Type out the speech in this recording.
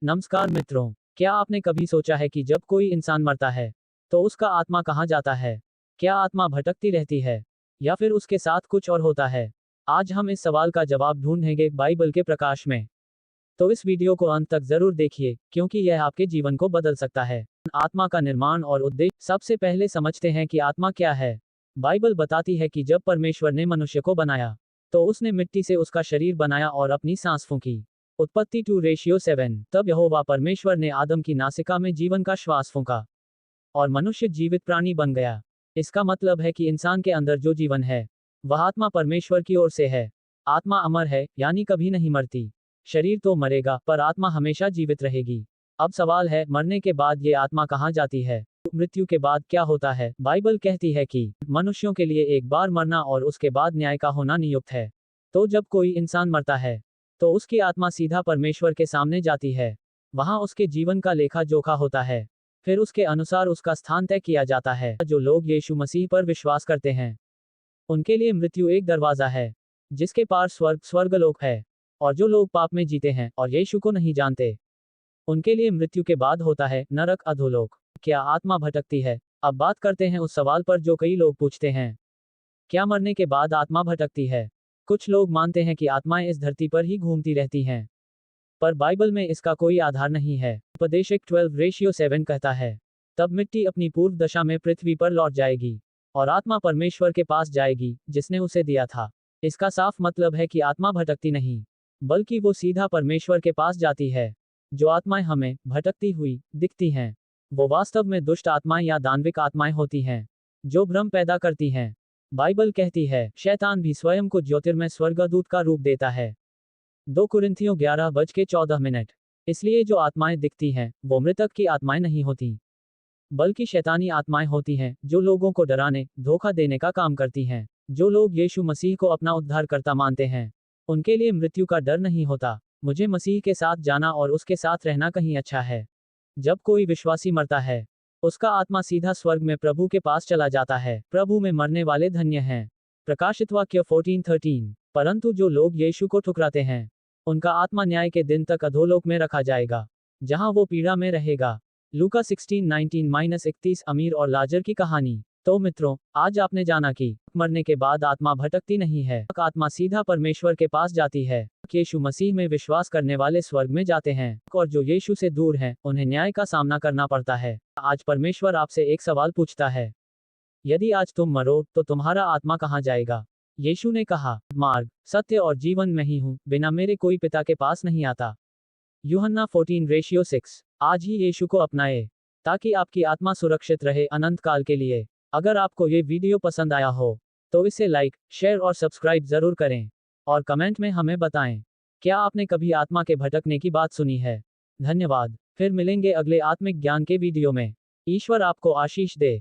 नमस्कार मित्रों, क्या आपने कभी सोचा है कि जब कोई इंसान मरता है तो उसका आत्मा कहाँ जाता है? क्या आत्मा भटकती रहती है या फिर उसके साथ कुछ और होता है? आज हम इस सवाल का जवाब ढूंढेंगे बाइबल के प्रकाश में। तो इस वीडियो को अंत तक जरूर देखिए क्योंकि यह आपके जीवन को बदल सकता है। आत्मा का निर्माण और उद्देश्य। सबसे पहले समझते हैं कि आत्मा क्या है। बाइबल बताती है कि जब परमेश्वर ने मनुष्य को बनाया तो उसने मिट्टी से उसका शरीर बनाया और अपनी सांस फूंकी। उत्पत्ति 2:7। तब यहोवा परमेश्वर ने आदम की नासिका में जीवन का श्वास फूंका और मनुष्य जीवित प्राणी बन गया। इसका मतलब है कि इंसान के अंदर जो जीवन है वह आत्मा परमेश्वर की ओर से है। आत्मा अमर है, यानी कभी नहीं मरती। शरीर तो मरेगा पर आत्मा हमेशा जीवित रहेगी। अब सवाल है, मरने के बाद ये आत्मा कहाँ जाती है? मृत्यु के बाद क्या होता है? बाइबल कहती है कि मनुष्यों के लिए एक बार मरना और उसके बाद न्याय का होना नियुक्त है। तो जब कोई इंसान मरता है तो उसकी आत्मा सीधा परमेश्वर के सामने जाती है। वहां उसके जीवन का लेखा जोखा होता है। फिर उसके अनुसार उसका स्थान तय किया जाता है। जो लोग यीशु मसीह पर विश्वास करते हैं उनके लिए मृत्यु एक दरवाजा है जिसके पार स्वर्गलोक है। और जो लोग पाप में जीते हैं और यीशु को नहीं जानते उनके लिए मृत्यु के बाद होता है नरक, अधोलोक। क्या आत्मा भटकती है? अब बात करते हैं उस सवाल पर जो कई लोग पूछते हैं, क्या मरने के बाद आत्मा भटकती है? कुछ लोग मानते हैं कि आत्माएं इस धरती पर ही घूमती रहती हैं, पर बाइबल में इसका कोई आधार नहीं है। उपदेशक 12:7 कहता है, तब मिट्टी अपनी पूर्व दशा में पृथ्वी पर लौट जाएगी और आत्मा परमेश्वर के पास जाएगी जिसने उसे दिया था। इसका साफ मतलब है कि आत्मा भटकती नहीं, बल्कि वो सीधा परमेश्वर के पास जाती है। जो आत्माएं हमें भटकती हुई दिखती हैं वो वास्तव में दुष्ट आत्माएं या दानविक आत्माएं होती हैं जो भ्रम पैदा करती हैं। बाइबल कहती है, शैतान भी स्वयं को ज्योतिर्मय स्वर्गदूत का रूप देता है। 2 कुरिन्थियों 11:14। इसलिए जो आत्माएं दिखती हैं वो मृतक की आत्माएं नहीं होती, बल्कि शैतानी आत्माएं होती हैं जो लोगों को डराने, धोखा देने का काम करती हैं। जो लोग यीशु मसीह को अपना उद्धारकर्ता मानते हैं उनके लिए मृत्यु का डर नहीं होता। मुझे मसीह के साथ जाना और उसके साथ रहना कहीं अच्छा है। जब कोई विश्वासी मरता है उसका आत्मा सीधा स्वर्ग में प्रभु के पास चला जाता है। प्रभु में मरने वाले धन्य हैं। प्रकाशित वाक्य 14:13। परंतु जो लोग यीशु को ठुकराते हैं उनका आत्मा न्याय के दिन तक अधोलोक में रखा जाएगा जहां वो पीड़ा में रहेगा। लूका 16:19-31। अमीर और लाजर की कहानी। तो मित्रों, आज आपने जाना कि मरने के बाद आत्मा भटकती नहीं है। आत्मा सीधा परमेश्वर के पास जाती है। यीशु मसीह में विश्वास करने वाले स्वर्ग में जाते हैं और जो यीशु से दूर हैं उन्हें न्याय का सामना करना पड़ता है। आज परमेश्वर आपसे एक सवाल पूछता है, यदि आज तुम मरो तो तुम्हारा आत्मा कहाँ जाएगा? यीशु ने कहा, मार्ग, सत्य और जीवन मैं ही हूँ, बिना मेरे कोई पिता के पास नहीं आता। यूहन्ना 14:6। आज ही यीशु को अपनाए ताकि आपकी आत्मा सुरक्षित रहे अनंत काल के लिए। अगर आपको ये वीडियो पसंद आया हो तो इसे लाइक, शेयर और सब्सक्राइब जरूर करें और कमेंट में हमें बताएं, क्या आपने कभी आत्मा के भटकने की बात सुनी है? धन्यवाद। फिर मिलेंगे अगले आत्मिक ज्ञान के वीडियो में। ईश्वर आपको आशीष दे।